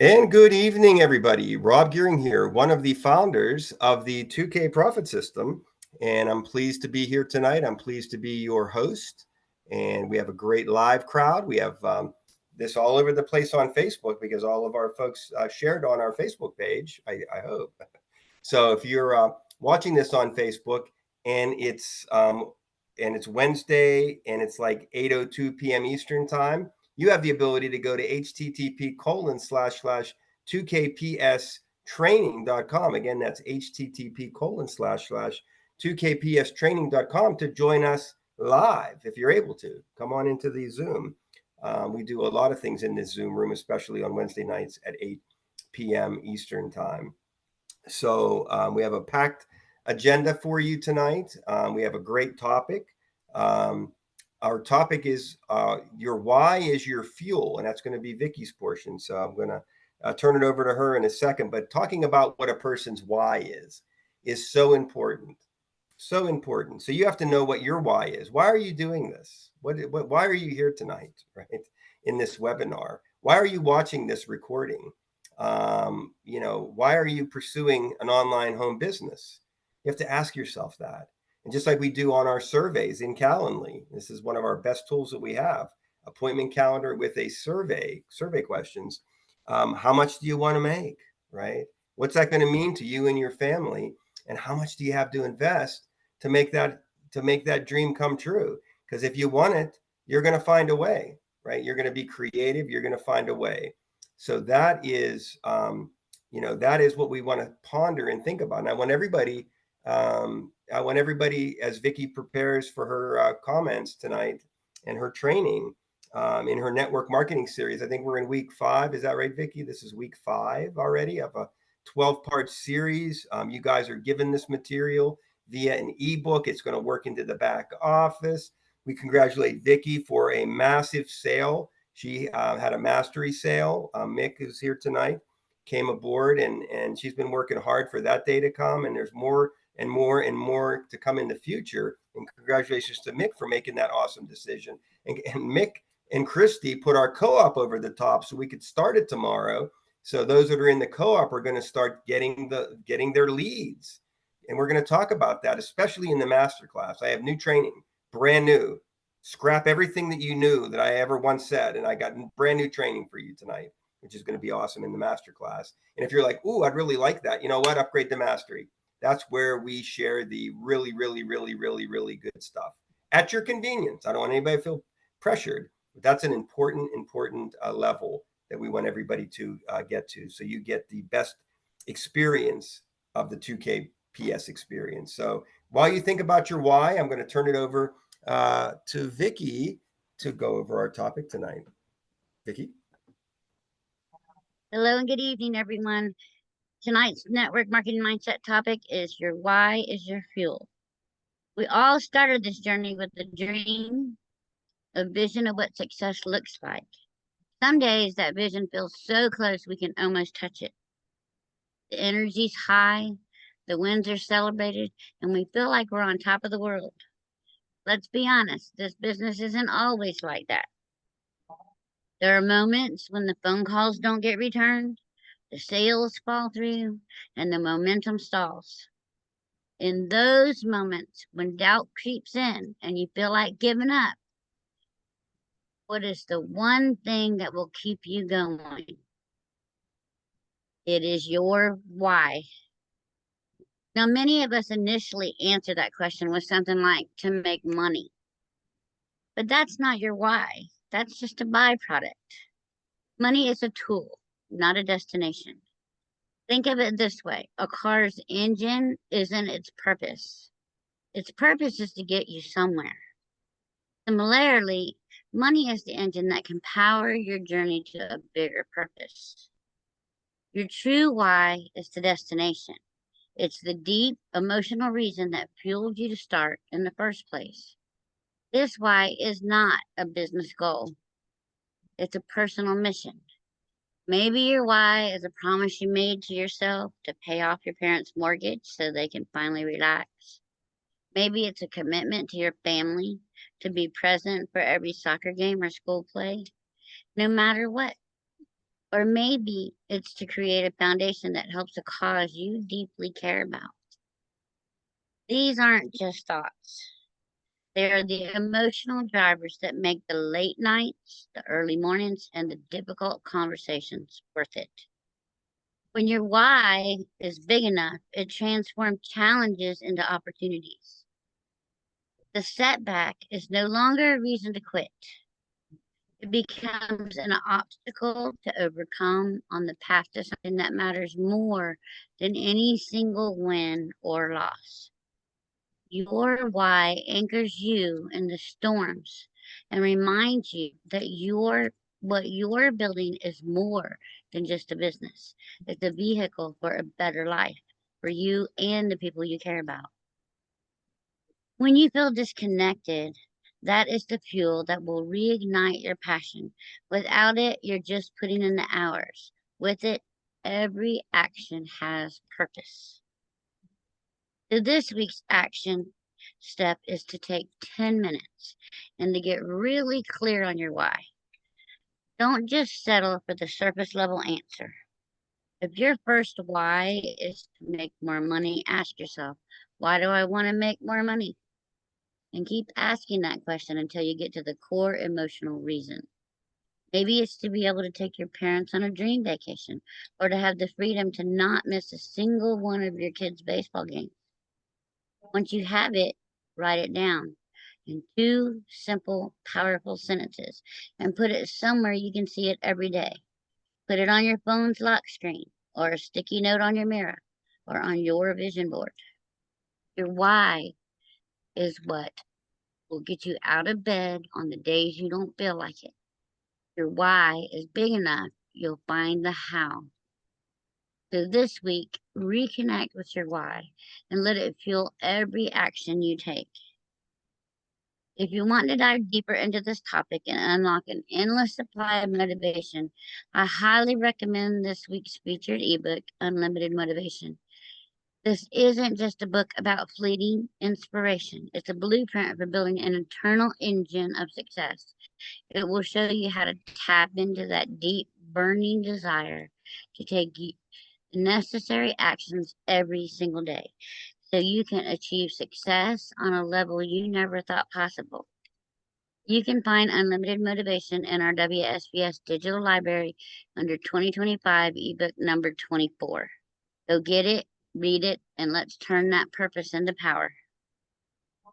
And good evening, everybody. Rob Gearing here, one of the founders of the 2K Profit System. And I'm pleased to be here tonight. I'm pleased to be your host. And we have a great live crowd. We have this all over the place on Facebook because all of our folks shared on our Facebook page, I hope. So if you're watching this on Facebook and it's Wednesday and it's like 8:02 p.m. Eastern time, you have the ability to go to http://2kpstraining.com. Again, that's http://2kpstraining.com to join us live if you're able to. Come on into the Zoom. We do a lot of things in this Zoom room, especially on Wednesday nights at 8 p.m. Eastern time. So we have a packed agenda for you tonight. We have a great topic. Um, our topic is your why is your fuel, and that's going to be Vicky's portion. So I'm going to turn it over to her in a second. But talking about what a person's why is so important, so important. So you have to know what your why is. Why are you doing this? Why are you here tonight, right? In this webinar, why are you watching this recording? Why are you pursuing an online home business? You have to ask yourself that. And just like we do on our surveys in Calendly, this is one of our best tools that we have, appointment calendar with a survey questions. How much do you want to make, right? What's that going to mean to you and your family? And how much do you have to invest to make that dream come true? Because if you want it, you're going to find a way, right? You're going to be creative. You're going to find a way. So that is what we want to ponder and think about. And I want everybody, as Vicky prepares for her comments tonight and her training in her network marketing series. I think we're in week 5. Is that right, Vicky? This is week 5 already of a 12-part series. You guys are given this material via an ebook. It's going to work into the back office. We congratulate Vicky for a massive sale. She had a mastery sale. Mick, who's here tonight, came aboard, and she's been working hard for that day to come. And there's more and more and more to come in the future. And congratulations to Mick for making that awesome decision. And Mick and Christy put our co-op over the top so we could start it tomorrow. So those that are in the co-op are going to start getting their leads. And we're going to talk about that, especially in the masterclass. I have new training, brand new. Scrap everything that you knew that I ever once said, and I got brand new training for you tonight, which is going to be awesome in the masterclass. And if you're like, "Ooh, I'd really like that," you know what? Upgrade to mastery. That's where we share the really, really, really, really, really good stuff at your convenience. I don't want anybody to feel pressured, but that's an important level that we want everybody to get to. So you get the best experience of the 2KPS experience. So while you think about your why, I'm going to turn it over to Vicky to go over our topic tonight. Vicky? Hello and good evening, everyone. Tonight's network marketing mindset topic is your why is your fuel. We all started this journey with a dream, a vision of what success looks like. Some days that vision feels so close we can almost touch it. The energy's high, the wins are celebrated, and we feel like we're on top of the world. Let's be honest, this business isn't always like that. There are moments when the phone calls don't get returned, the sales fall through, and the momentum stalls. In those moments when doubt creeps in and you feel like giving up, what is the one thing that will keep you going? It is your why. Now, many of us initially answer that question with something like to make money, but that's not your why. That's just a byproduct. Money is a tool, not a destination. Think of it this way. A car's engine isn't its purpose. Its purpose is to get you somewhere. Similarly, money is the engine that can power your journey to a bigger purpose. Your true why is the destination. It's the deep emotional reason that fueled you to start in the first place. This why is not a business goal. It's a personal mission. Maybe your why is a promise you made to yourself to pay off your parents' mortgage so they can finally relax. Maybe it's a commitment to your family to be present for every soccer game or school play, no matter what. Or maybe it's to create a foundation that helps a cause you deeply care about. These aren't just thoughts. They are the emotional drivers that make the late nights, the early mornings, and the difficult conversations worth it. When your why is big enough, it transforms challenges into opportunities. The setback is no longer a reason to quit. It becomes an obstacle to overcome on the path to something that matters more than any single win or loss. Your why anchors you in the storms and reminds you that what you're building is more than just a business. It's a vehicle for a better life for you and the people you care about. When you feel disconnected, that is the fuel that will reignite your passion. Without it, you're just putting in the hours. With it, every action has purpose. So this week's action step is to take 10 minutes and to get really clear on your why. Don't just settle for the surface level answer. If your first why is to make more money, ask yourself, why do I want to make more money? And keep asking that question until you get to the core emotional reason. Maybe it's to be able to take your parents on a dream vacation or to have the freedom to not miss a single one of your kids' baseball games. Once you have it, write it down in two simple, powerful sentences and put it somewhere you can see it every day. Put it on your phone's lock screen or a sticky note on your mirror or on your vision board. Your why is what will get you out of bed on the days you don't feel like it. Your why is big enough, you'll find the how. So this week, reconnect with your why and let it fuel every action you take. If you want to dive deeper into this topic and unlock an endless supply of motivation, I highly recommend this week's featured ebook, Unlimited Motivation. This isn't just a book about fleeting inspiration. It's a blueprint for building an internal engine of success. It will show you how to tap into that deep, burning desire to take necessary actions every single day so you can achieve success on a level you never thought possible. You can find Unlimited Motivation in our WSBS digital library under 2025 ebook number 24. Go get it, read it, and let's turn that purpose into power.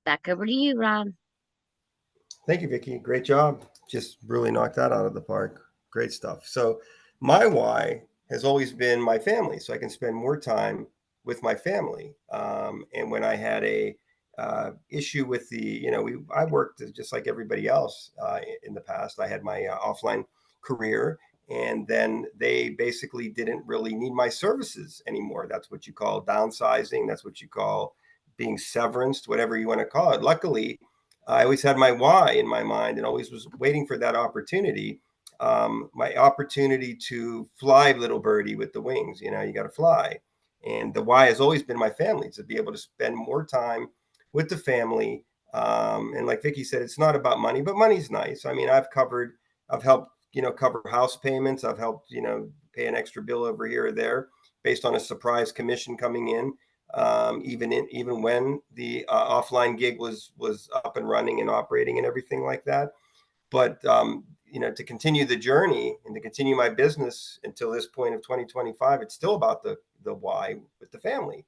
Back over to you, Rob. Thank you, Vicky. Great job. Just really knocked that out of the park. Great stuff. So my why has always been my family, so I can spend more time with my family. And when I had a issue with I worked just like everybody else in the past. I had my offline career, and then they basically didn't really need my services anymore. That's what you call downsizing. That's what you call being severanced, whatever you want to call it. Luckily, I always had my why in my mind and always was waiting for that opportunity. My opportunity to fly, little birdie with the wings. You got to fly. And the why has always been my family, to be able to spend more time with the family. And like Vicky said, it's not about money, but money's nice. I mean, I've helped, cover house payments. I've helped, pay an extra bill over here or there based on a surprise commission coming in. Even when the offline gig was up and running and operating and everything like that. But to continue the journey and to continue my business until this point of 2025, it's still about the why with the family.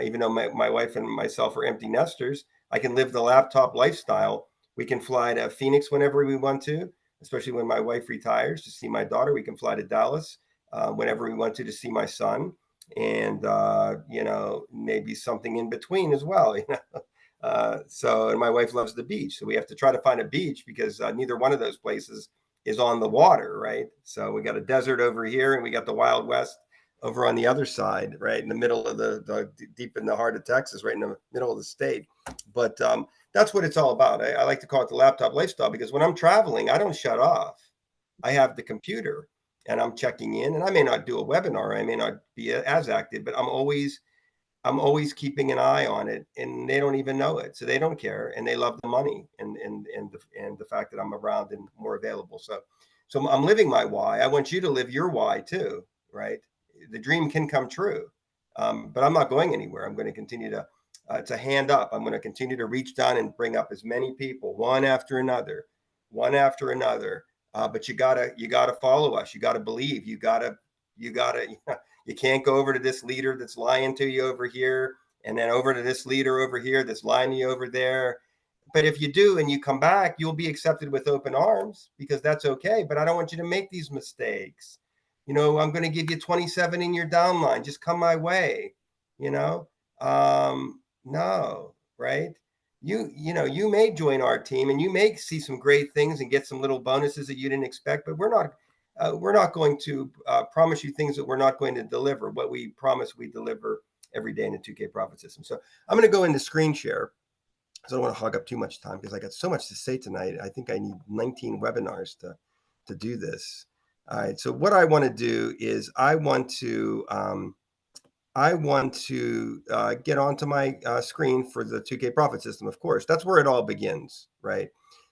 Even though my wife and myself are empty nesters, I can live the laptop lifestyle. We can fly to Phoenix whenever we want to, especially when my wife retires to see my daughter. We can fly to Dallas whenever we want to see my son, and maybe something in between as well. And my wife loves the beach, so we have to try to find a beach because neither one of those places is on the water, right? So we got a desert over here, and we got the Wild West over on the other side, right in the middle of the deep in the heart of Texas, right in the middle of the state. But that's what it's all about. I like to call it the laptop lifestyle because when I'm traveling, I don't shut off. I have the computer and I'm checking in, and I may not do a webinar, I may not be as active, but I'm always keeping an eye on it, and they don't even know it, so they don't care, and they love the money and the fact that I'm around and more available. So So I'm living my why. I want you to live your why too, right? The dream can come true, but I'm not going anywhere. I'm going to continue to hand up. I'm going to continue to reach down and bring up as many people, one after another, one after another. But you gotta follow us. You gotta believe. You gotta. You can't go over to this leader that's lying to you over here, and then over to this leader over here that's lying to you over there. But if you do and you come back, you'll be accepted with open arms because that's okay. But I don't want you to make these mistakes. I'm going to give you 27 in your downline. Just come my way. You know, no, right? You may join our team and you may see some great things and get some little bonuses that you didn't expect. But we're not going to promise you things that we're not going to deliver. What we promise, we deliver every day in the 2K Profit System. So I'm going to go into screen share. So I don't want to hog up too much time because I got so much to say tonight. I think I need 19 webinars to do this. All right. So what I want to do is I want to get onto my screen for the 2K Profit System. Of course, that's where it all begins, right?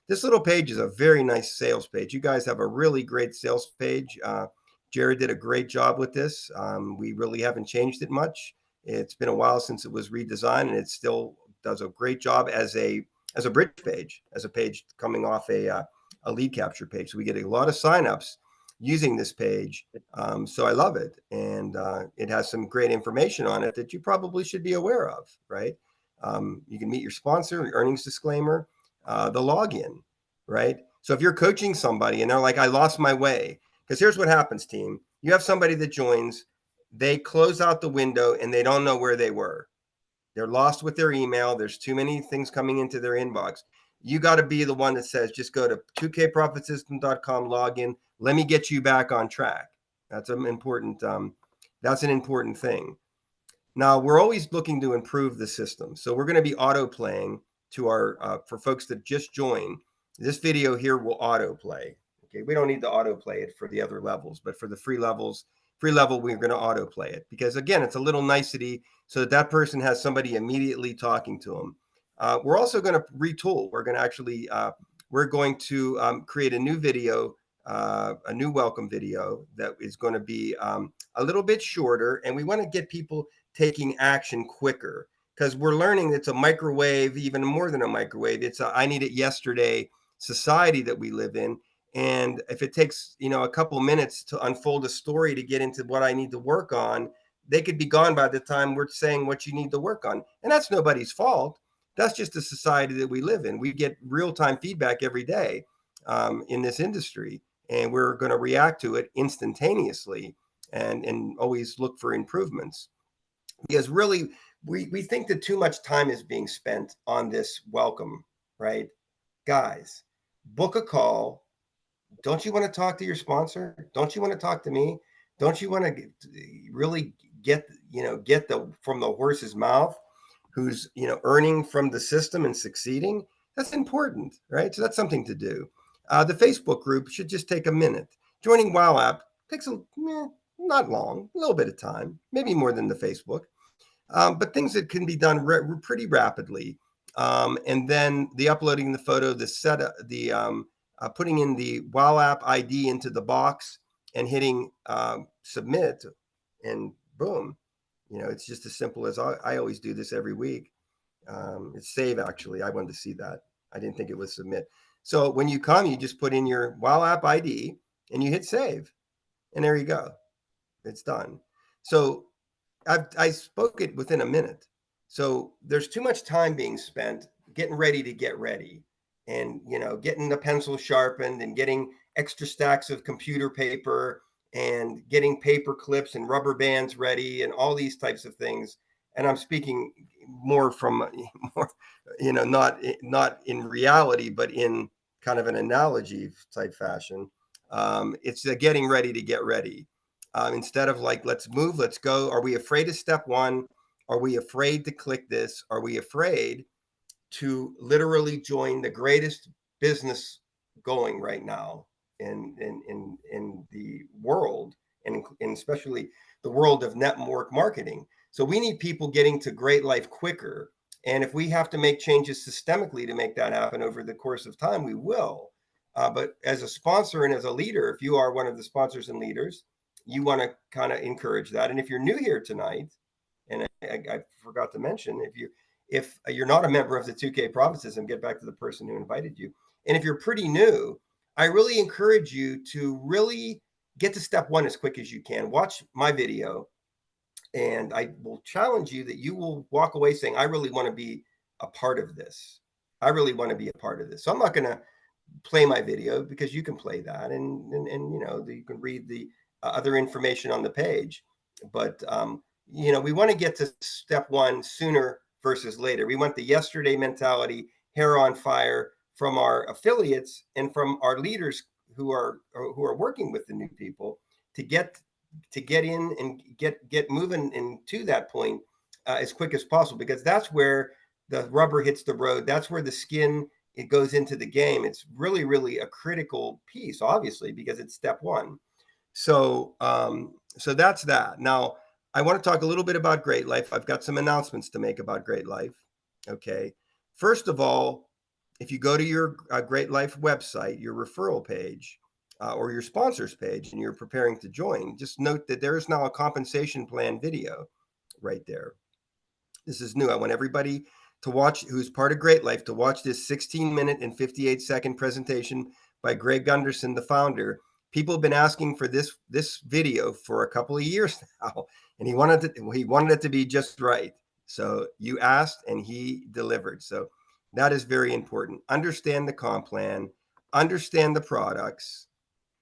This little page is a very nice sales page. You guys have a really great sales page. Jared did a great job with this. We really haven't changed it much. It's been a while since it was redesigned, and it still does a great job as a bridge page, as a page coming off a lead capture page. So we get a lot of signups using this page. So I love it. And it has some great information on it that you probably should be aware of, right? You can meet your sponsor, earnings disclaimer, the login, right? So if you're coaching somebody and they're like, I lost my way, because here's what happens, team. You have somebody that joins, they close out the window and they don't know where they were. They're lost with their email. There's too many things coming into their inbox. You got to be the one that says, just go to 2kprofitsystem.com, log in. Let me get you back on track. That's an important thing. Now, we're always looking to improve the system. So we're going to be auto playing to for folks that just join. This video here will auto play. Okay, we don't need to auto play it for the other levels, but for the free level, we're going to auto play it because, again, it's a little nicety so that person has somebody immediately talking to them. We're also going to retool. We're going to actually create a new video, a new welcome video that is going to be a little bit shorter, and we want to get people taking action quicker because we're learning it's a microwave, even more than a microwave. It's a I need it yesterday society that we live in. And if it takes, a couple of minutes to unfold a story to get into what I need to work on, they could be gone by the time we're saying what you need to work on. And that's nobody's fault. That's just the society that we live in. We get real-time feedback every day in this industry, and we're going to react to it instantaneously and always look for improvements. Because really, we think that too much time is being spent on this welcome, right? Guys, book a call. Don't you want to talk to your sponsor? Don't you want to talk to me? Don't you want to really get from the horse's mouth who's, earning from the system and succeeding? That's important, right? So that's something to do. The Facebook group should just take a minute. Joining Wow App takes not long, a little bit of time, maybe more than the Facebook, but things that can be done pretty rapidly. And then the uploading the photo, putting in the Wow App ID into the box and hitting submit, and boom, it's just as simple as I always do this every week. It's save, actually. I wanted to see that. I didn't think it was submit. So when you come, you just put in your Wow App ID and you hit save, and there you go. It's done. So I spoke it within a minute. So there's too much time being spent getting ready to get ready, and getting the pencil sharpened and getting extra stacks of computer paper and getting paper clips and rubber bands ready and all these types of things. And I'm speaking more from not in reality, but in kind of an analogy type fashion. It's the getting ready to get ready. Instead of like, let's move, let's go. Are we afraid of step one? Are we afraid to click this? Are we afraid to literally join the greatest business going right now in the world, and especially the world of network marketing? So we need people getting to great life quicker. And if we have to make changes systemically to make that happen over the course of time, we will. But as a sponsor and as a leader, if you are one of the sponsors and leaders, you want to kind of encourage that. And if you're new here tonight, and I forgot to mention, if you're not a member of the 2K Profit System, get back to the person who invited you. And if you're pretty new, I really encourage you to really get to step one as quick as you can. Watch my video, and I will challenge you that you will walk away saying, I really want to be a part of this. I really want to be a part of this. So I'm not going to play my video because you can play that, and you know, you can read the other information on the page. But you know, we want to get to step one sooner versus later. We want the yesterday mentality, hair on fire, from our affiliates and from our leaders who are working with the new people to get in and get moving into that point as quick as possible, because that's where the rubber hits the road. That's where the skin, it goes into the game. It's really, really a critical piece, obviously, because it's step one. So, so that's that. Now, I want to talk a little bit about Great Life. I've got some announcements to make about Great Life. Okay. First of all, if you go to your Great Life website, your referral page, or your sponsors page, and you're preparing to join, just note that there is now a compensation plan video right there. This is new. I want everybody to watch, who's part of Great Life, to watch this 16-minute and 58-second presentation by Greg Gunderson, the founder. People have been asking for this video for a couple of years now, and he wanted it to be just right. So you asked, and he delivered. So that is very important. Understand the comp plan, understand the products,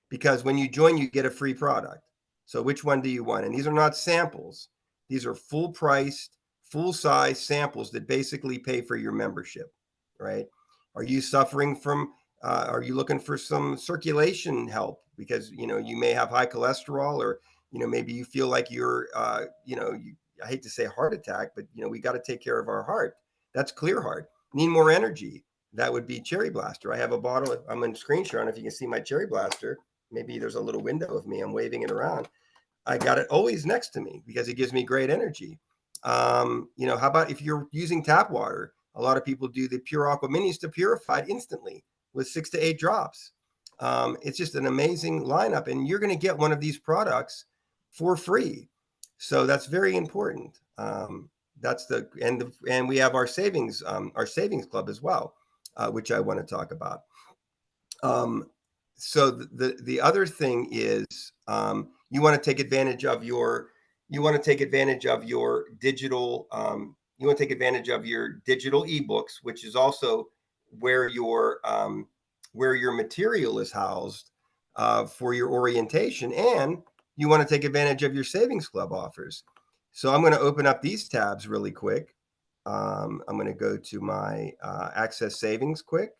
because when you join, you get a free product. So which one do you want? And these are not samples. These are full priced, full size samples that basically pay for your membership, right? Are you suffering from, are you looking for some circulation help? Because, you know, you may have high cholesterol, or, you know, maybe you feel like you're, you know, I hate to say heart attack, but, you know, we got to take care of our heart. That's Clear Heart. Need more energy. That would be Cherry Blaster. I have a bottle. I'm in screen share. I don't know if you can see my Cherry Blaster. Maybe there's a little window of me. I'm waving it around. I got it always next to me because it gives me great energy. You know, how about if you're using tap water? A lot of people do the Pure Aqua Minis to purify it instantly with 6 to 8 drops. It's just an amazing lineup, and you're going to get one of these products for free. So that's very important. That's and we have our savings club as well, which I want to talk about. So the other thing is, you want to take advantage of your digital ebooks, which is also where your material is housed for your orientation, and you want to take advantage of your savings club offers. So I'm going to open up these tabs really quick. I'm going to go to my Access Savings quick,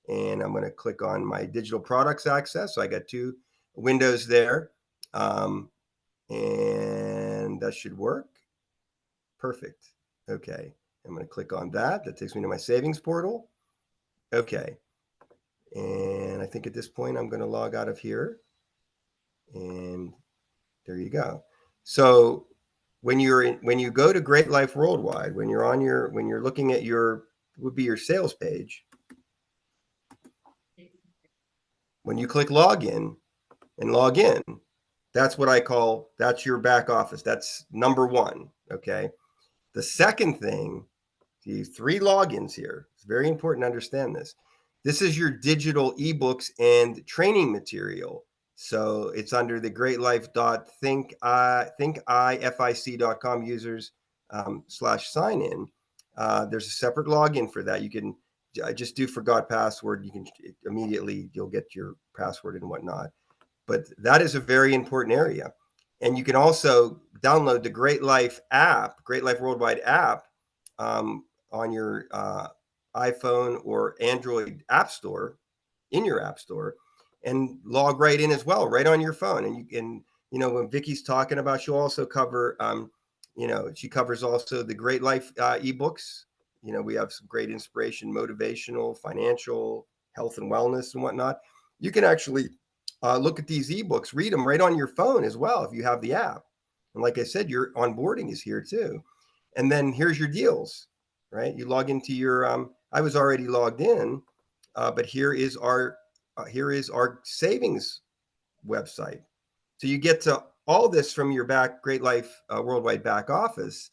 and I'm going to click on my digital products access. So I got 2 windows there, and that should work. Perfect. Okay. I'm going to click on that. That takes me to my savings portal. Okay. And I think at this point, I'm going to log out of here. And there you go. So when you go to Great Life Worldwide, when you're looking at your sales page, when you click login and log in, that's what I call, that's your back office. That's number one. Okay. The second thing, these 3 logins here, it's very important to understand this. This is your digital ebooks and training material. So it's under the greatlife.thinkific.com users /sign in. There's a separate login for that. You can just do forgot password. You can immediately, you'll get your password and whatnot. But that is a very important area. And you can also download the Great Life app, Great Life Worldwide app, on your iPhone or Android app store, in your app store, and log right in as well, right on your phone. And you can, you know, when Vicky's talking about, she'll also cover, you know, she covers also the Great Life ebooks. You know, we have some great inspiration, motivational, financial, health and wellness and whatnot. You can actually look at these ebooks, read them right on your phone as well if you have the app. And like I said, your onboarding is here too. And then here's your deals, right? You log into your, I was already logged in, but here is our here is our savings website. So you get to all this from your Great Life Worldwide back office.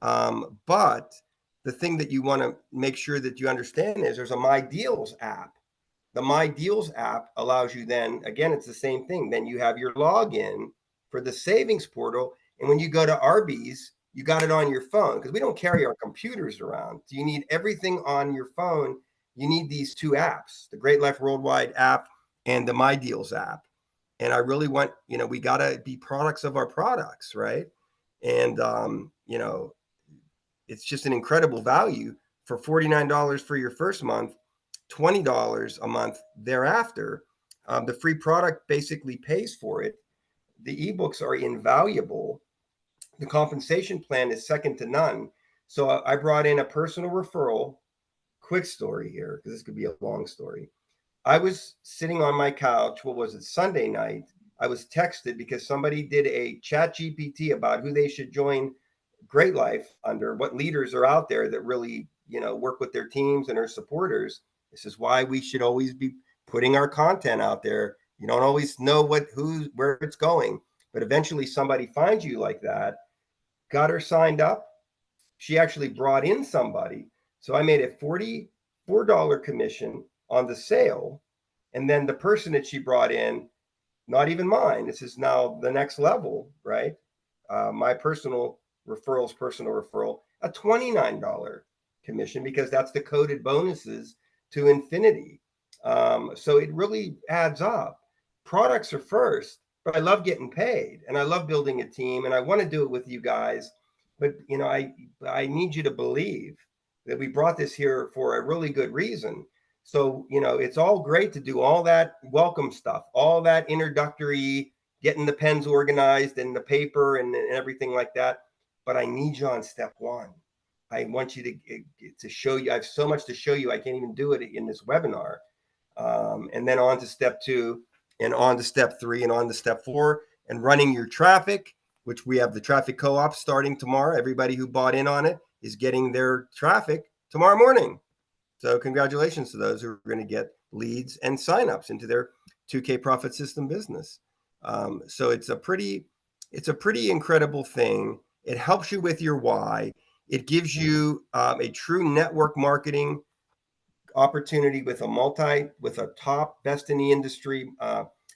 But the thing that you want to make sure that you understand is there's a My Deals app. The My Deals app allows you then, again, it's the same thing. Then you have your login for the savings portal. And when you go to Arby's, you got it on your phone because we don't carry our computers around. So you need everything on your phone. You need these two apps, the Great Life Worldwide app and the My Deals app. And I really want, we got to be products of our products, right? And, it's just an incredible value for $49 for your first month, $20 a month thereafter. The free product basically pays for it. The ebooks are invaluable. The compensation plan is second to none. So I brought in a personal referral. Quick story here, because this could be a long story. I was sitting on my couch. What was it? Sunday night. I was texted because somebody did a chat GPT about who they should join Great Life under, what leaders are out there that really, work with their teams and are supporters. This is why we should always be putting our content out there. You don't always know where it's going, but eventually somebody finds you like that. Got her signed up. She actually brought in somebody. So I made a $44 commission on the sale. And then the person that she brought in, not even mine, this is now the next level, right? My personal referral, a $29 commission because that's the coded bonuses to infinity. So it really adds up. Products are first, but I love getting paid and I love building a team and I want to do it with you guys. But I need you to believe that we brought this here for a really good reason. So, it's all great to do all that welcome stuff, all that introductory, getting the pens organized and the paper and everything like that. But I need you on step one. I want you to show you. I have so much to show you. I can't even do it in this webinar. And then on to step two, and on to step three, and on to step four, and running your traffic, which we have the traffic co-op starting tomorrow. Everybody who bought in on it is getting their traffic tomorrow morning. So congratulations to those who are going to get leads and signups into their 2K Profit System business. So it's a pretty incredible thing. It helps you with your why. It gives you a true network marketing opportunity with a top best in the industry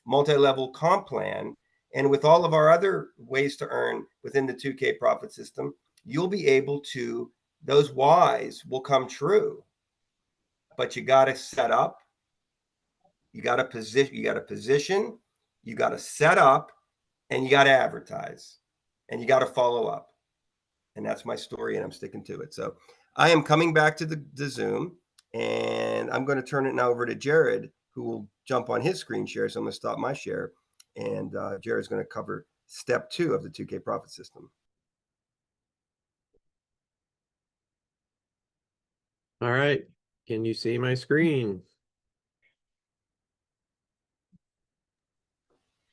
multi-level comp plan. And with all of our other ways to earn within the 2K Profit System, you'll be able to, those whys will come true. But you got to set up, you got to position, you got to set up, and you got to advertise, and you got to follow up. And that's my story, and I'm sticking to it. So I am coming back to the Zoom, and I'm going to turn it now over to Jared, who will jump on his screen share. So I'm going to stop my share, and Jared's going to cover step 2 of the 2K Profit System. All right. Can you see my screen?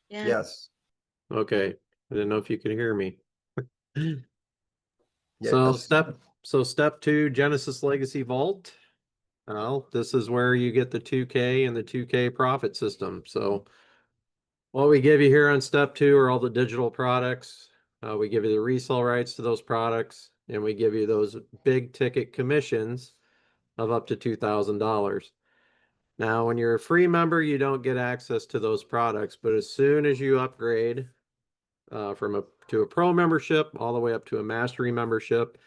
Yeah. Yes. Okay. I didn't know if you could hear me. Yes. So step 2, Genesis Legacy Vault. Well, this is where you get the 2K and the 2K Profit System. So what we give you here on step 2 are all the digital products. We give you the resale rights to those products, and we give you those big ticket commissions of up to $2,000. Now, when you're a free member, you don't get access to those products, but as soon as you upgrade to a pro membership all the way up to a mastery membership,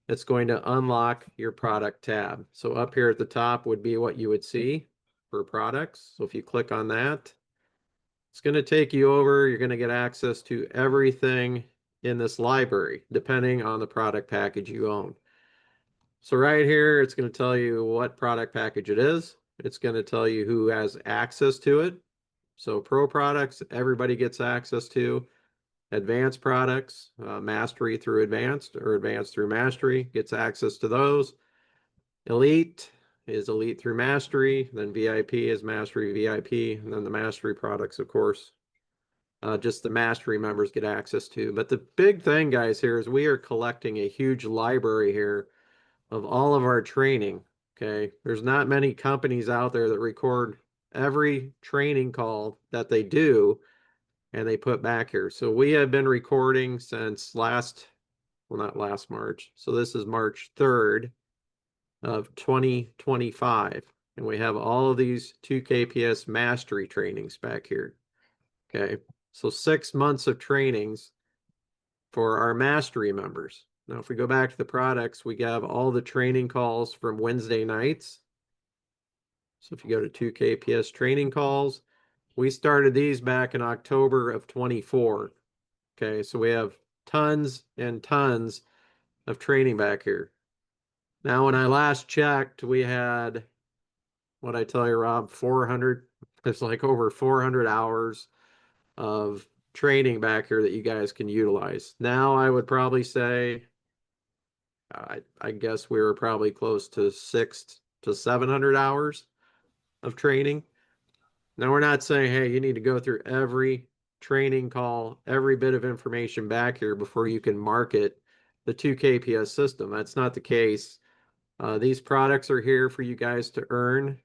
it's going to unlock your product tab. So up here at the top would be what you would see for products. So if you click on that, it's going to take you over. You're going to get access to everything in this library, depending on the product package you own. So right here, it's going to tell you what product package it is. It's going to tell you who has access to it. So pro products, everybody gets access to. Advanced products, mastery through advanced or advanced through mastery gets access to those. Elite is elite through mastery. Then VIP is mastery VIP. And then the mastery products, of course, just the mastery members get access to. But the big thing, guys, here is we are collecting a huge library here of all of our training. Okay, there's not many companies out there that record every training call that they do and they put back here. So we have been recording since not last March. So this is March 3rd of 2025. And we have all of these 2KPS mastery trainings back here. Okay. So 6 months of trainings for our mastery members. Now, if we go back to the products, we have all the training calls from Wednesday nights. So if you go to 2KPS training calls, we started these back in October of 24. Okay, so we have tons and tons of training back here. Now, when I last checked, we had, what I tell you, Rob, 400, it's like over 400 hours of training back here that you guys can utilize. Now, I would probably say, I guess we were probably close to 600 to 700 hours of training. Now, we're not saying, hey, you need to go through every training call, every bit of information back here before you can market the 2KPS system. That's not the case. These products are here for you guys to earn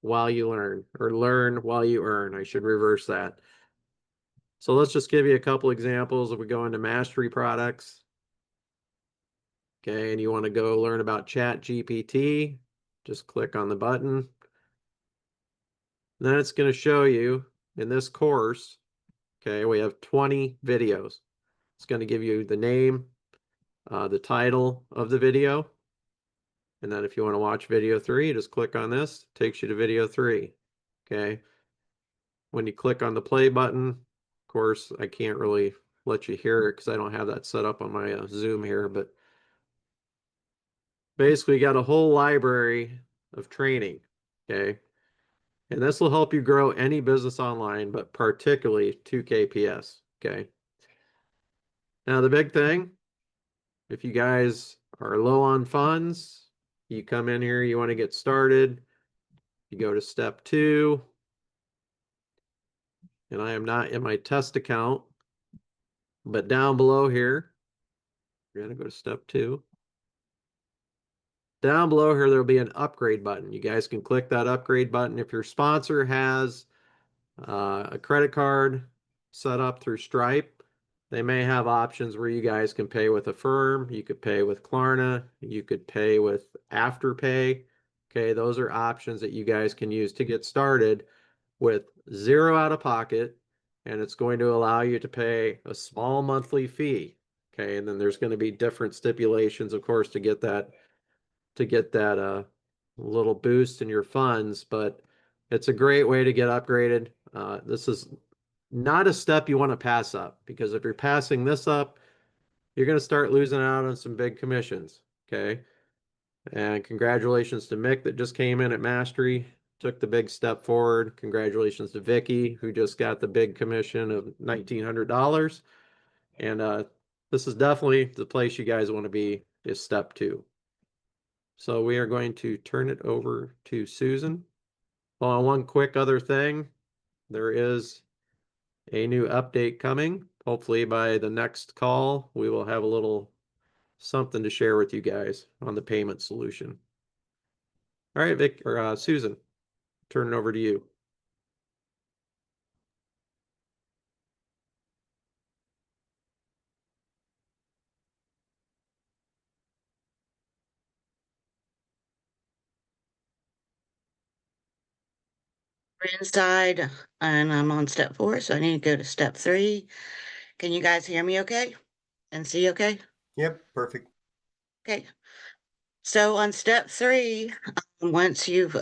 while you learn, or learn while you earn. I should reverse that. So let's just give you a couple examples. If we go into mastery products, okay, and you want to go learn about Chat GPT, just click on the button. Then it's going to show you in this course, okay, we have 20 videos. It's going to give you the name, the title of the video. And then if you want to watch video 3, just click on this, it takes you to video 3. Okay. When you click on the play button, of course, I can't really let you hear it because I don't have that set up on my Zoom here, but basically you got a whole library of training. Okay. And this will help you grow any business online, but particularly 2KPS. Okay. Now, the big thing, if you guys are low on funds, you come in here, you want to get started, you go to step 2, and I am not in my test account, but down below here, you're going to go to step 2. Down below here, there'll be an upgrade button. You guys can click that upgrade button. If your sponsor has a credit card set up through Stripe, they may have options where you guys can pay with Affirm, you could pay with Klarna, you could pay with Afterpay. Okay, those are options that you guys can use to get started with 0 out of pocket, and it's going to allow you to pay a small monthly fee. Okay, and then there's going to be different stipulations, of course, to get that little boost in your funds, but it's a great way to get upgraded. This is not a step you want to pass up, because if you're passing this up, you're going to start losing out on some big commissions. Okay. And congratulations to Mick that just came in at Mastery, took the big step forward. Congratulations to Vicky, who just got the big commission of $1,900. And this is definitely the place you guys want to be, is step 2. So we are going to turn it over to Susan. Well, one quick other thing, there is a new update coming. Hopefully by the next call, we will have a little something to share with you guys on the payment solution. All right, Vic, or Susan, turn it over to you. We're inside and I'm on step 4, so I need to go to step 3. Can you guys hear me okay? And see okay? Yep, perfect. Okay. So on step 3, once you've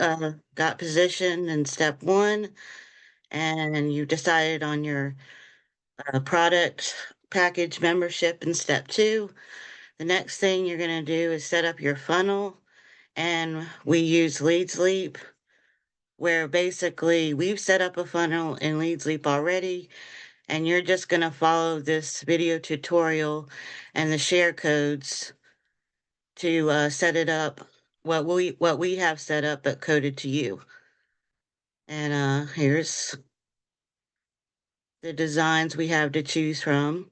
got positioned in step 1 and you've decided on your product package membership in step 2, the next thing you're going to do is set up your funnel. And we use Leads Leap, where basically we've set up a funnel in Leads Leap already, and you're just going to follow this video tutorial and the share codes to set it up, what we have set up but coded to you. And here's the designs we have to choose from.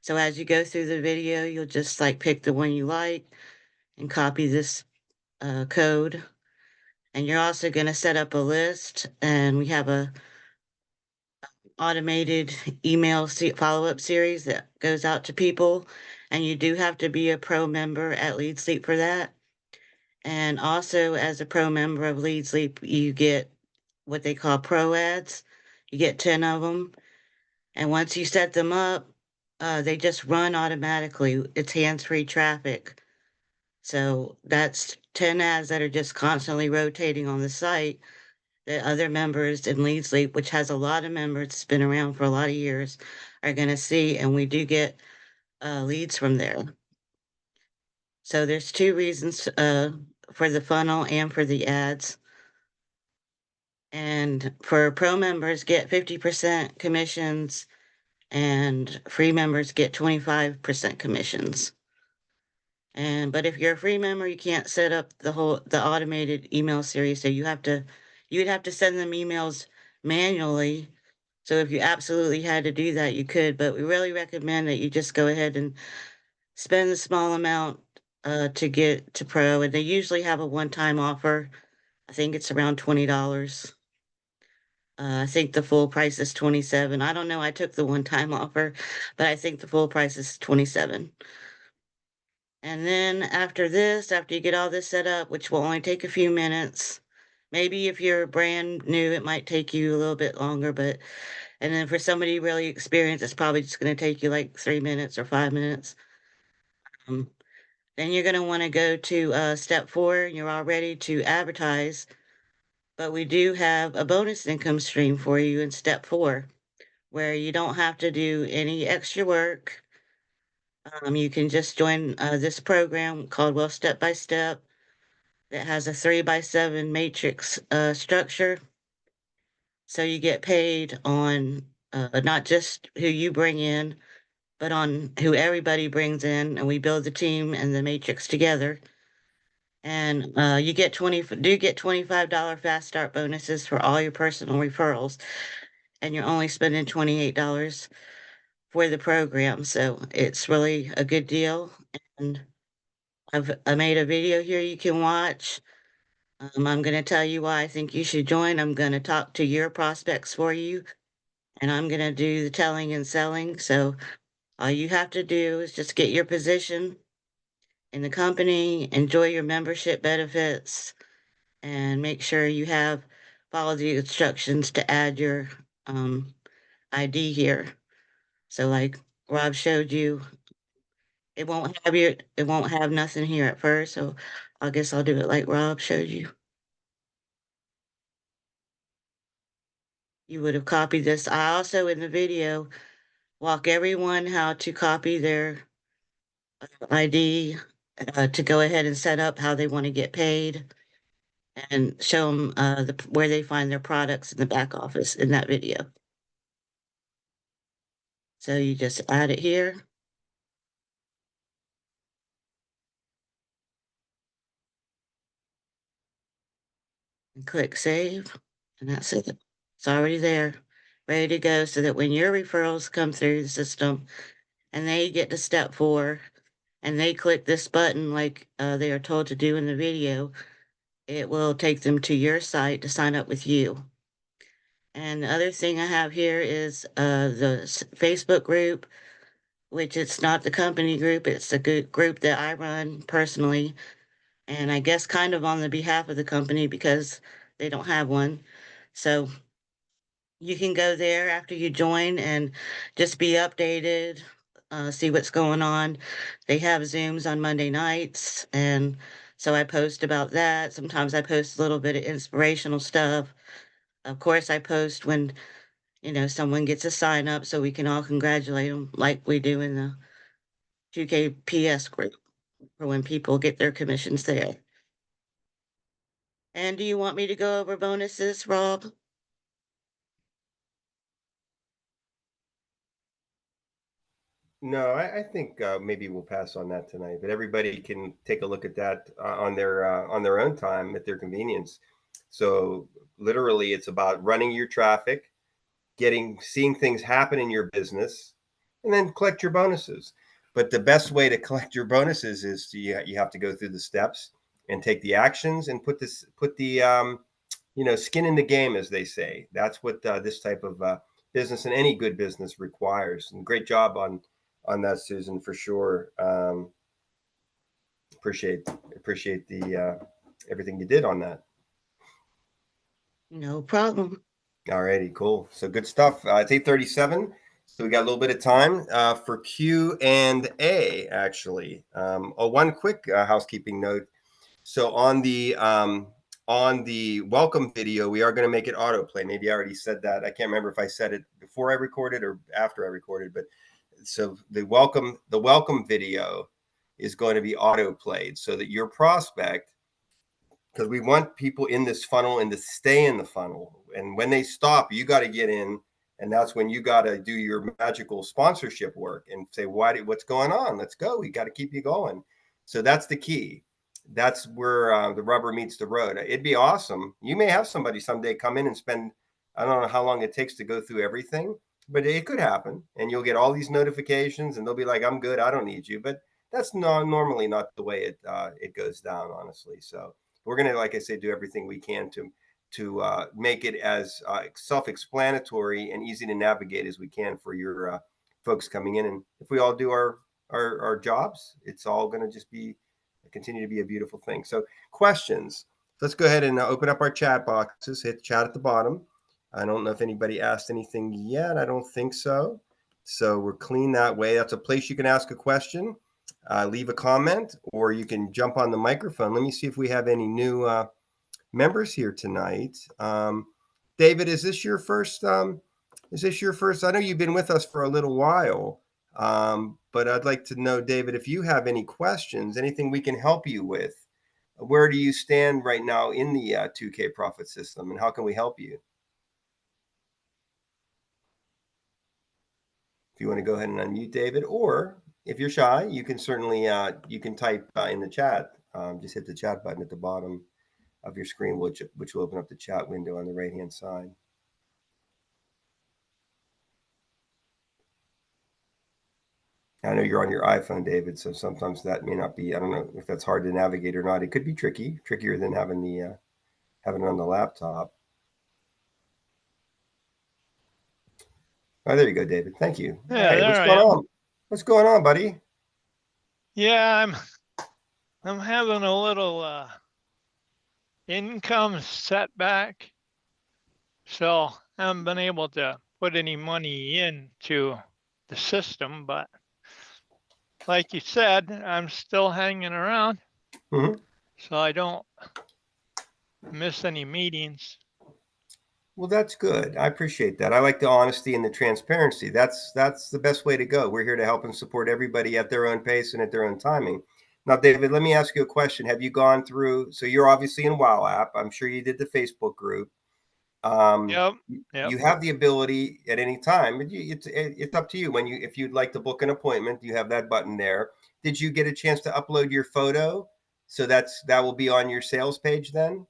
So as you go through the video, you'll just like pick the one you like and copy this code. And you're also going to set up a list, and we have a automated email follow-up series that goes out to people. And you do have to be a pro member at Lead Sleep for that. And also, as a pro member of Lead Sleep, you get what they call pro ads. You get 10 of them. And once you set them up, they just run automatically. It's hands-free traffic. So that's 10 ads that are just constantly rotating on the site that other members in Lead Sleep, which has a lot of members, it's been around for a lot of years, are going to see. And we do get leads from there. So there's two reasons for the funnel and for the ads. And for pro members, get 50% commissions, and free members get 25% commissions. But if you're a free member, you can't set up the automated email series. So you'd have to send them emails manually. So if you absolutely had to do that, you could, but we really recommend that you just go ahead and spend a small amount to get to pro. And they usually have a one-time offer. I think it's around $20. I think the full price is 27. I don't know. I took the one-time offer, but I think the full price is 27. And then after this, after you get all this set up, which will only take a few minutes, maybe if you're brand new, it might take you a little bit longer, and then for somebody really experienced, it's probably just going to take you like 3 minutes or 5 minutes. Um, then you're going to want to go to step 4, and you're all ready to advertise. But we do have a bonus income stream for you in step 4, where you don't have to do any extra work. You can just join this program called Well Step by Step that has a 3x7 matrix structure. So you get paid on not just who you bring in, but on who everybody brings in, and we build the team and the matrix together. And you get $25 fast start bonuses for all your personal referrals, and you're only spending $28 for the program. So it's really a good deal. And I made a video here you can watch. I'm going to tell you why I think you should join. I'm going to talk to your prospects for you, and I'm going to do the telling and selling. So all you have to do is just get your position in the company, enjoy your membership benefits, and make sure you have follow the instructions to add your ID here. So like Rob showed you, it won't have nothing here at first. So I guess I'll do it like Rob showed you. You would have copied this. I also in the video walk everyone how to copy their ID to go ahead and set up how they want to get paid, and show them where they find their products in the back office in that video. So you just add it here. And click save, and that's it. It's already there, ready to go, so that when your referrals come through the system and they get to step 4 and they click this button like they are told to do in the video, it will take them to your site to sign up with you. And the other thing I have here is the Facebook group, which it's not the company group, it's a good group that I run personally, and I guess kind of on the behalf of the company because they don't have one. So you can go there after you join and just be updated, see what's going on. They have Zooms on Monday nights, and so I post about that. Sometimes I post a little bit of inspirational stuff. Of course, I post when, someone gets a sign up so we can all congratulate them like we do in the 2KPS group for when people get their commissions there. And do you want me to go over bonuses, Rob? No, I think maybe we'll pass on that tonight, but everybody can take a look at that on their own time at their convenience. So literally, it's about running your traffic, seeing things happen in your business, and then collect your bonuses. But the best way to collect your bonuses is you have to go through the steps, and take the actions and put the skin in the game, as they say. That's what this type of business and any good business requires. And great job on that, Susan, for sure. Appreciate the everything you did on that. No problem. All righty, cool. So good stuff. It's 8:37, so we got a little bit of time for Q&A, actually. One quick housekeeping note. So on the welcome video, we are going to make it autoplay. Maybe I already said that. I can't remember if I said it before I recorded or after I recorded, but so the welcome video is going to be autoplayed so that your prospect, because we want people in this funnel and to stay in the funnel. And when they stop, you got to get in. And that's when you got to do your magical sponsorship work and say, what's going on? Let's go. We got to keep you going. So that's the key. That's where the rubber meets the road. It'd be awesome. You may have somebody someday come in and spend, I don't know how long it takes to go through everything, but it could happen. And you'll get all these notifications and they'll be like, I'm good. I don't need you. But that's normally not the way it goes down, honestly. So we're going to, like I say, do everything we can to make it as self-explanatory and easy to navigate as we can for your folks coming in. And if we all do our jobs, it's all going to just continue to be a beautiful thing. So questions. Let's go ahead and open up our chat boxes. Hit chat at the bottom. I don't know if anybody asked anything yet. I don't think so. So we're clean that way. That's a place you can ask a question. Leave a comment, or you can jump on the microphone. Let me see if we have any new members here tonight. David, is this your first? I know you've been with us for a little while, but I'd like to know, David, if you have any questions, anything we can help you with. Where do you stand right now in the 2K Profit System, and how can we help you? If you want to go ahead and unmute David, or if you're shy, you can certainly you can type in the chat. Just hit the chat button at the bottom of your screen, which will open up the chat window on the right-hand side. I know you're on your iPhone, David, so sometimes that may not be, I don't know if that's hard to navigate or not. It could be trickier than having it on the laptop. Oh, there you go, David. Thank you. Yeah, Hey, what's going on? What's going on, buddy? Yeah, I'm having a little income setback, so I haven't been able to put any money into the system, but like you said, I'm still hanging around, Mm-hmm. so I don't miss any meetings. Well, that's good. I appreciate that. I like the honesty and the transparency. That's the best way to go. We're here to help and support everybody at their own pace and at their own timing. Now, David, let me ask you a question. Have you gone through, so you're obviously in WOW app. I'm sure you did the Facebook group. Yep. You have the ability at any time, but it's up to you. If you'd like to book an appointment, you have that button there. Did you get a chance to upload your photo? So that will be on your sales page then?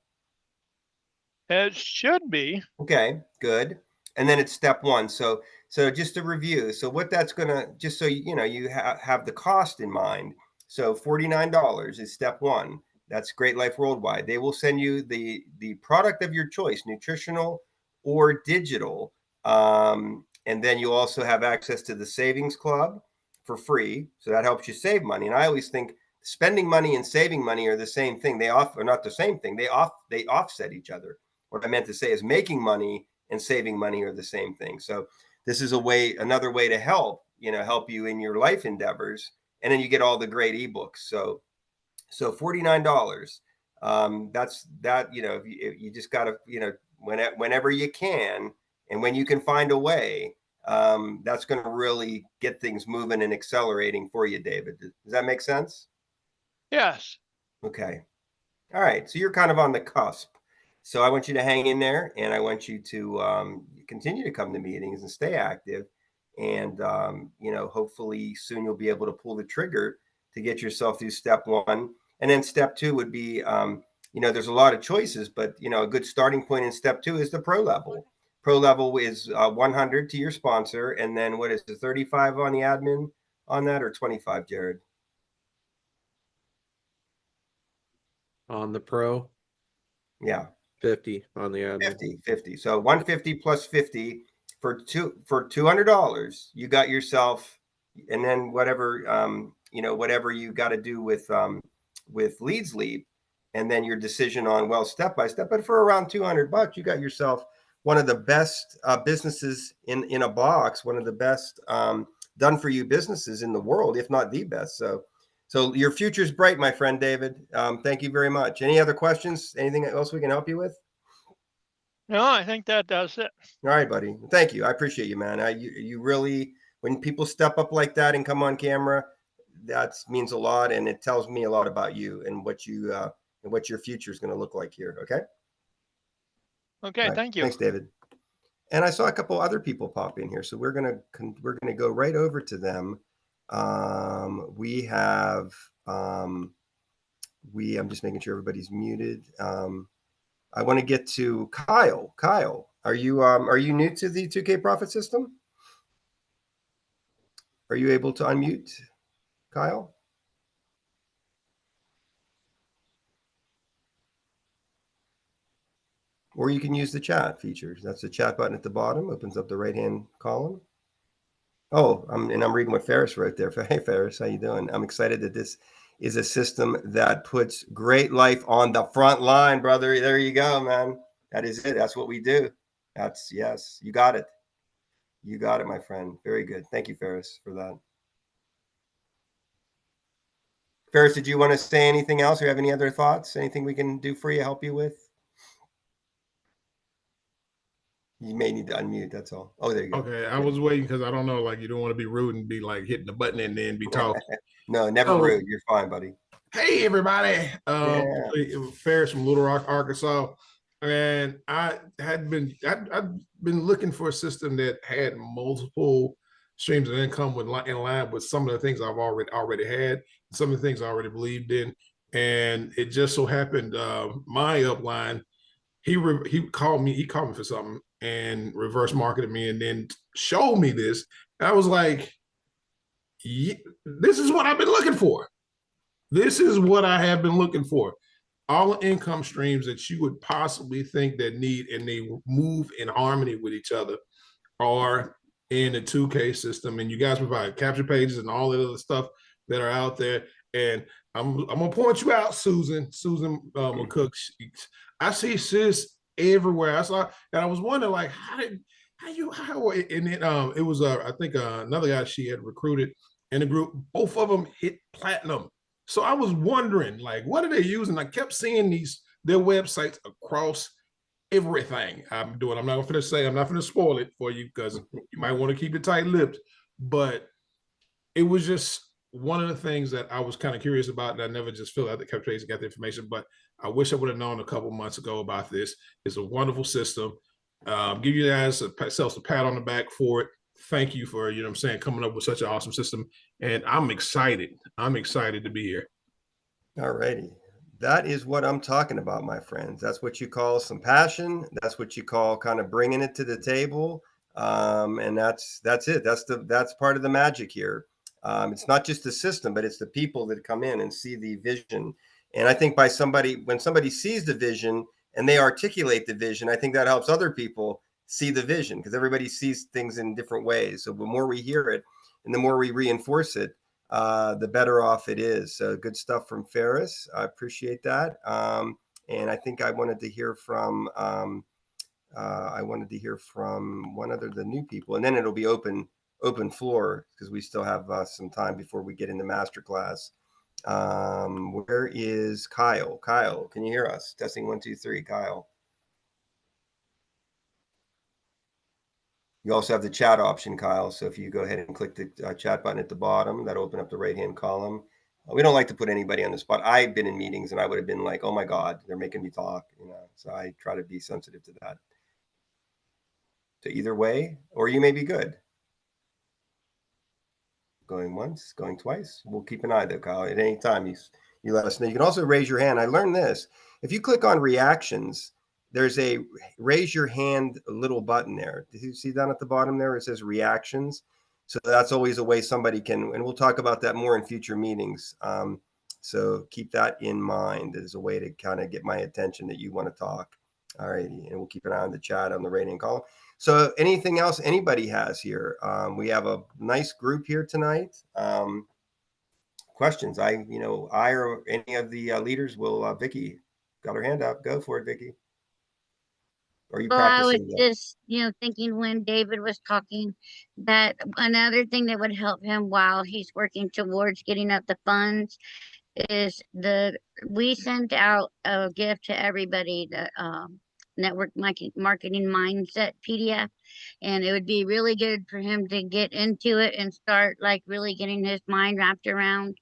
It should be. Okay, good. And then it's step one. So just to review, so what that's gonna, just so you have the cost in mind. So $49 is step one. That's Great Life Worldwide. They will send you the product of your choice, nutritional or digital. And then you also have access to the Savings Club for free. So that helps you save money. And I always think spending money and saving money are the same thing. They are not the same thing. They offset each other. What I meant to say is making money and saving money are the same thing. So this is another way to help you in your life endeavors. And then you get all the great ebooks. So $49. That's that, you just got to, whenever you can, and when you can find a way, that's going to really get things moving and accelerating for you, David. Does that make sense? Yes. Okay. All right. So you're kind of on the cusp. So I want you to hang in there, and I want you to continue to come to meetings and stay active. And, hopefully soon you'll be able to pull the trigger to get yourself through step one. And then step two would be, there's a lot of choices, but, a good starting point in step two is the pro level. Pro level is 100 to your sponsor. And then what is it, 35 on the admin on that, or 25, Jared? on the pro, Yeah. 50 on the admin. 50. So 150 plus 50 for $200. You got yourself, and then whatever whatever you got to do with Leads Leap, and then your decision on step by step. But for around $200, you got yourself one of the best businesses in a box, one of the best done for you businesses in the world, if not the best. So your future's bright, my friend David. Thank you very much. Any other questions? Anything else we can help you with? No, I think that does it. All right, buddy. Thank you. I appreciate you, man. You really, when people step up like that and come on camera, that means a lot, and it tells me a lot about you and what your future is going to look like here. Okay. Okay, Right. thank you. Thanks, David. And I saw a couple other people pop in here, so we're gonna go right over to them. We have I'm just making sure everybody's muted. I want to get to Kyle. Kyle, are you new to the 2K Profit System? Are you able to unmute, Kyle? Or you can use the chat features. That's the chat button at the bottom, opens up the right-hand column. Oh, I'm reading what Ferris wrote there. Hey, Ferris, how you doing? I'm excited that this is a system that puts great life on the front line, brother. There you go, man. That is it. That's what we do. Yes, you got it. You got it, my friend. Very good. Thank you, Ferris, for that. Ferris, did you want to say anything else or have any other thoughts? Anything we can do for you, help you with? You may need to unmute. That's all. Oh, there you go. Okay, I was waiting because I don't know, like you don't want to be rude and be like hitting the button and then be talking. No, never rude. You're fine, buddy. Hey, everybody. Ferris from Little Rock, Arkansas. And I've been looking for a system that had multiple streams of income in line with some of the things I've already had, some of the things I already believed in. And it just so happened my upline, he called me for something and reverse marketed me and then showed me this. And I was like, yeah, this is what I've been looking for. This is what I have been looking for. All the income streams that you would possibly think that need and they move in harmony with each other are in the 2K system. And you guys provide capture pages and all that other stuff that are out there. And I'm gonna point you out, Susan McCook. I see sis everywhere. I saw, and I was wondering, like, how and then it was I think another guy she had recruited in the group. Both of them hit platinum. So I was wondering, like, what are they using? I kept seeing their websites across everything I'm doing. I'm not going to spoil it for you because you might want to keep it tight-lipped. But it was just one of the things that I was kind of curious about, and I never just filled out the capture page and got the information. But I wish I would have known a couple months ago about this. It's a wonderful system. Give you guys a pat on the back for it. Thank you for, coming up with such an awesome system. And I'm excited. I'm excited to be here. All righty. That is what I'm talking about, my friends. That's what you call some passion. That's what you call kind of bringing it to the table. And that's it. That's part of the magic here. It's not just the system, but it's the people that come in and see the vision. And I think when somebody sees the vision and they articulate the vision, I think that helps other people see the vision because everybody sees things in different ways. So the more we hear it and the more we reinforce it, the better off it is. So good stuff from Ferris. I appreciate that. And I think I wanted to hear from one other the new people, and then it'll be open floor because we still have some time before we get into masterclass. Where is Kyle? Kyle, can you hear us? Testing 1, 2, 3. Kyle. You also have the chat option, Kyle. So if you go ahead and click the chat button at the bottom, that'll open up the right-hand column. We don't like to put anybody on the spot. I've been in meetings and I would have been like, oh my God, they're making me talk, so I try to be sensitive to that. So either way, or you may be good. Going once, going twice. We'll keep an eye though, Kyle. At any time, you let us know. You can also raise your hand. I learned this. If you click on reactions, there's a raise your hand little button there. Did you see down at the bottom there? It says reactions. So that's always a way somebody can, and we'll talk about that more in future meetings. So keep that in mind as a way to kind of get my attention that you want to talk. All righty. And we'll keep an eye on the chat on the rating column. So anything else anybody has here? We have a nice group here tonight. Questions? I or any of the leaders will, Vicky got her hand up. Go for it, Vicky. Are you Well, I was practicing? just, thinking when David was talking that another thing that would help him while he's working towards getting up the funds is we sent out a gift to everybody, the network marketing mindset PDF, and it would be really good for him to get into it and start like really getting his mind wrapped around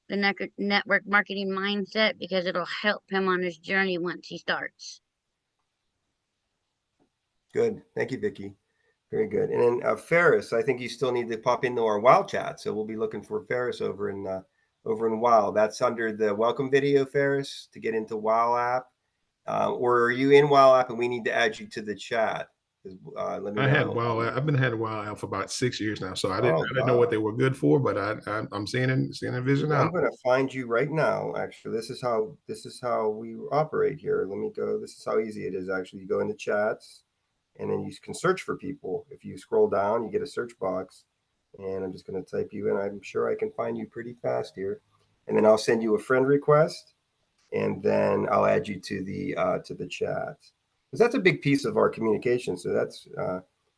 the network marketing mindset, because it'll help him on his journey once he starts. Good. Thank you, Vicky. Very good. And then Ferris, I think you still need to pop into our WOW chat. So we'll be looking for Ferris over in WOW. That's under the welcome video, Ferris, to get into WOW app. Or are you in WOW app and we need to add you to the chat? Let me know. I've been had WOW app for about 6 years now. So I didn't know what they were good for, but I'm seeing a vision now. I'm going to find you right now. Actually, this is how we operate here. Let me go. This is how easy it is. Actually, you go into chats, and then you can search for people. If you scroll down, you get a search box, and I'm just going to type you in. I'm sure I can find you pretty fast here, and then I'll send you a friend request, and then I'll add you to the chat, because that's a big piece of our communication. So that's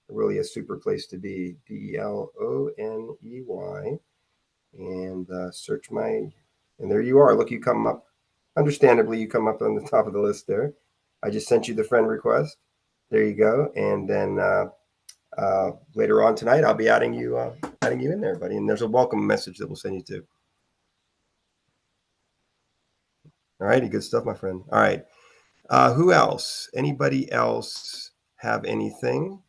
really a super place to be. DLONEY, and search my, and there you are. Look, you come up. Understandably, you come up on the top of the list there. I just sent you the friend request. There you go. And then later on tonight, I'll be adding you in there, buddy. And there's a welcome message that we'll send you to. All righty, good stuff, my friend. All right. Who else? Anybody else have anything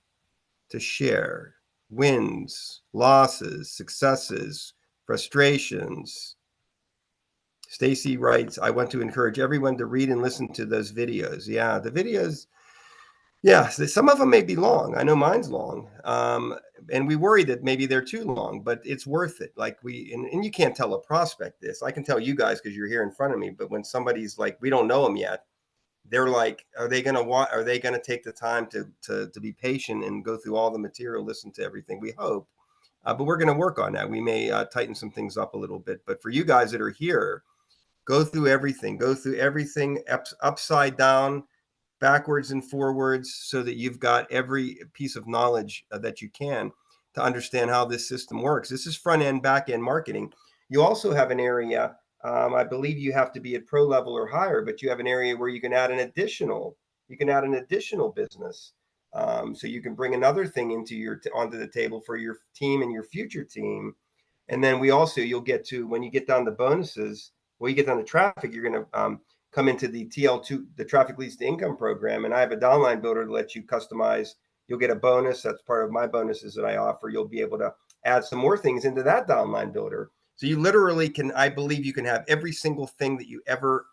to share? Wins, losses, successes, frustrations. Stacy writes, I want to encourage everyone to read and listen to those videos. Yeah, the videos. Yeah, some of them may be long. I know mine's long. And we worry that maybe they're too long, but it's worth it. Like and you can't tell a prospect this. I can tell you guys because you're here in front of me. But when somebody's like, we don't know them yet, they're like, are they gonna take the time to be patient and go through all the material, listen to everything? We hope. But we're gonna work on that. We may tighten some things up a little bit. But for you guys that are here, go through everything upside down, backwards and forwards, so that you've got every piece of knowledge that you can to understand how this system works. This is front end, back end marketing. You also have an area, I believe you have to be at pro level or higher, but you have an area where you can add an additional business. So you can bring another thing onto the table for your team and your future team. And then you'll get to, when you get down to bonuses, you get down to traffic, you're going to come into the TL2, the Traffic Leads to Income program. And I have a downline builder to let you customize. You'll get a bonus. That's part of my bonuses that I offer. You'll be able to add some more things into that downline builder. So you literally I believe you can have every single thing that you ever,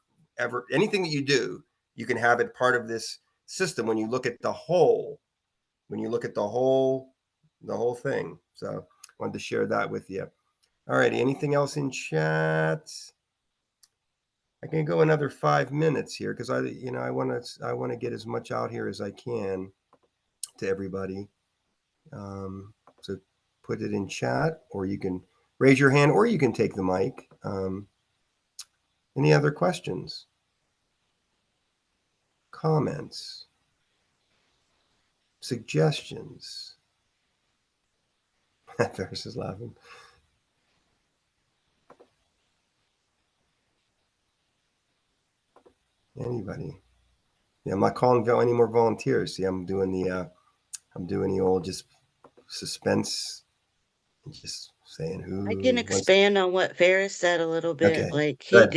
anything that you do, you can have it part of this system when you look at the whole, the whole thing. So I wanted to share that with you. All righty. Anything else in chat? I can go another 5 minutes here because I want to get as much out here as I can to everybody. So put it in chat, or you can raise your hand, or you can take the mic. Any other questions? Comments? Suggestions? Ferris is laughing. Anybody? Yeah, I'm not calling any more volunteers. See, I'm doing the old just suspense and just saying who. I can expand on what Ferris said a little bit. Okay, Like good.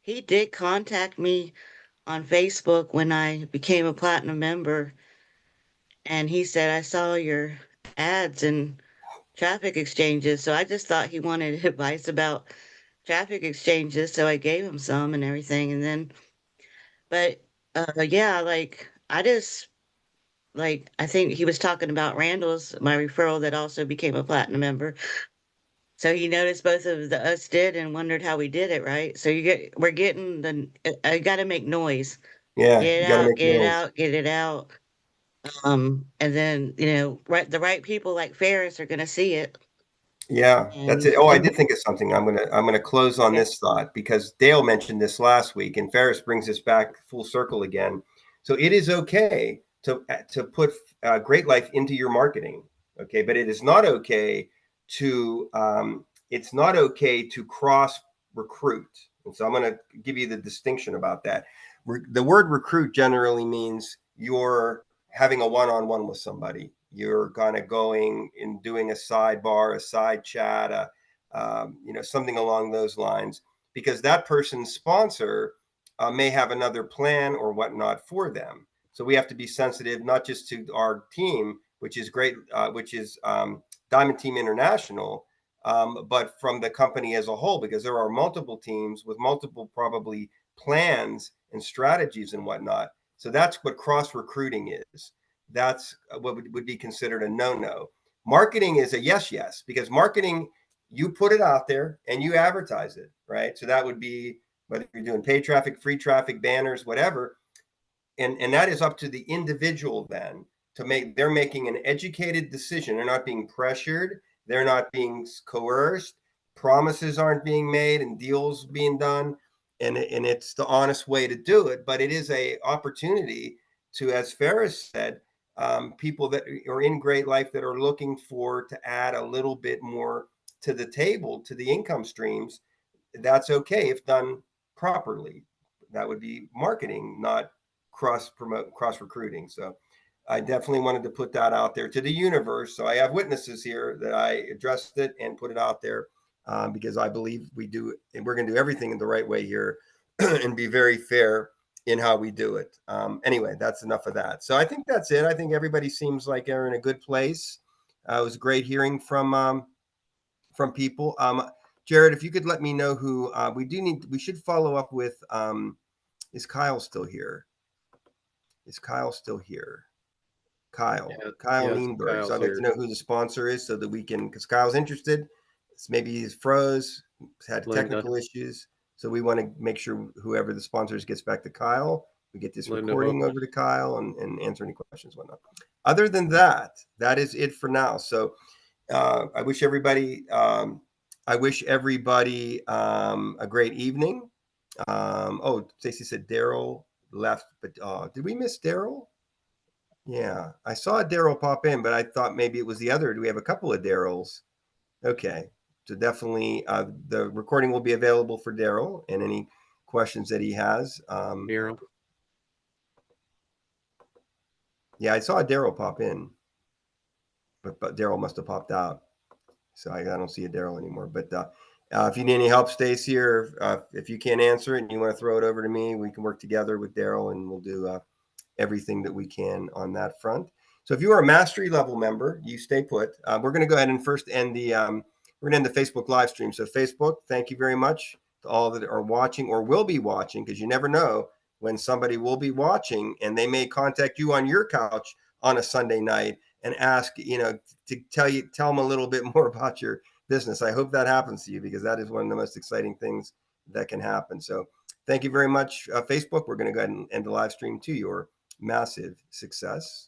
he did contact me on Facebook when I became a platinum member, and he said, I saw your ads in traffic exchanges. So I just thought he wanted advice about traffic exchanges. So I gave him some and everything. And then, but yeah, like I think he was talking about Randall's, my referral that also became a platinum member. So you noticed both of the us did and wondered how we did it, right? So we're getting I got to make noise. Yeah, Get you it got to out, make get it noise. out, get it out. And then, the right people like Ferris are gonna see it. Yeah, that's it. And Oh, I did think of something. I'm gonna close on okay. this thought because Dale mentioned this last week, and Ferris brings us back full circle again. So it is okay to put Great Life into your marketing, okay, but it is not okay to it's not okay to cross recruit. And so I'm going to give you the distinction about that. The word recruit generally means you're having a one-on-one with somebody. You're kind of going and doing a sidebar, a side chat, something along those lines, because that person's sponsor may have another plan or whatnot for them. So we have to be sensitive, not just to our team, which is great, which is Diamond Team International, but from the company as a whole, because there are multiple teams with multiple probably plans and strategies and whatnot. So that's what cross recruiting is. That's what would be considered a no-no. Marketing is a yes, because marketing, you put it out there and you advertise it, right? So that would be whether you're doing paid traffic, free traffic, banners, whatever. And that is up to the individual then to make, they're making an educated decision. They're not being pressured. They're not being coerced. Promises aren't being made and deals being done. And it's the honest way to do it. But it is a opportunity to, as Ferris said, people that are in Great Life that are looking for to add a little bit more to the table, to the income streams. That's okay if done properly. That would be marketing, not cross recruiting. So I definitely wanted to put that out there to the universe. So I have witnesses here that I addressed it and put it out there, because I believe we do, and we're going to do everything in the right way here and be very fair in how we do it. Anyway, that's enough of that. So I think that's it. I think everybody seems like they're in a good place. It was great hearing from people. Jared, if you could let me know who we should follow up with. Is Kyle still here? Is Kyle still here? Kyle Yes, Leenberg. So Kyle's I'd like to here. know who the sponsor is so that we can, because Kyle's interested. Maybe he's froze, had Linda. technical issues. So we want to make sure whoever the sponsors gets back to Kyle. We get this Linda recording Hook. over to Kyle and answer any questions, whatnot. Other than that, that is it for now. So I wish everybody a great evening. Stacy said Daryl left, but did we miss Daryl? Yeah, I saw a Daryl pop in, but I thought maybe it was the other. Do we have a couple of Daryls? Okay, so definitely the recording will be available for Daryl and any questions that he has. Daryl. Yeah, I saw Daryl pop in, but Daryl must have popped out. So I don't see a Daryl anymore. But if you need any help, Stacy, or if you can't answer it and you want to throw it over to me, we can work together with Daryl and we'll do everything that we can on that front. So if you are a mastery level member, you stay put. We're going to go ahead and first end the Facebook live stream. So Facebook, thank you very much to all that are watching or will be watching, because you never know when somebody will be watching and they may contact you on your couch on a Sunday night and ask, to tell them a little bit more about your business. I hope that happens to you, because that is one of the most exciting things that can happen. So thank you very much, Facebook. We're going to go ahead and end the live stream to your massive success.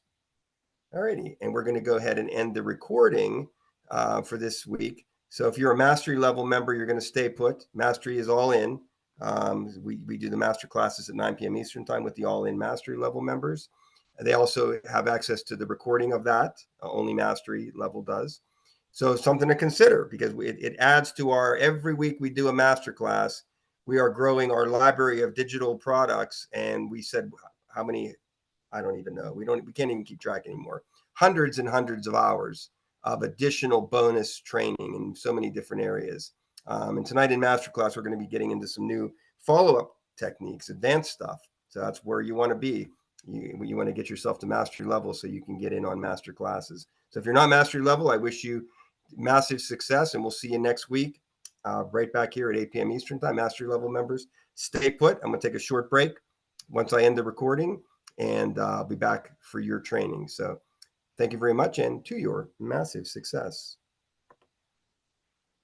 Alrighty, and we're going to go ahead and end the recording for this week. So if you're a mastery level member, you're going to stay put. Mastery is all in. We do the master classes at 9 p.m. Eastern time with the all in mastery level members. They also have access to the recording of that. Only mastery level does. So something to consider, because it adds to our, every week we do a master class. We are growing our library of digital products, and we said how many, I don't even know. We can't even keep track anymore. Hundreds and hundreds of hours of additional bonus training in so many different areas. And tonight in masterclass, we're going to be getting into some new follow-up techniques, advanced stuff. So that's where you want to be. You want to get yourself to mastery level so you can get in on master classes. So if you're not mastery level, I wish you massive success, and we'll see you next week right back here at 8 p.m. Eastern time. Mastery level members, stay put. I'm going to take a short break once I end the recording, and I'll be back for your training. So thank you very much, and to your massive success.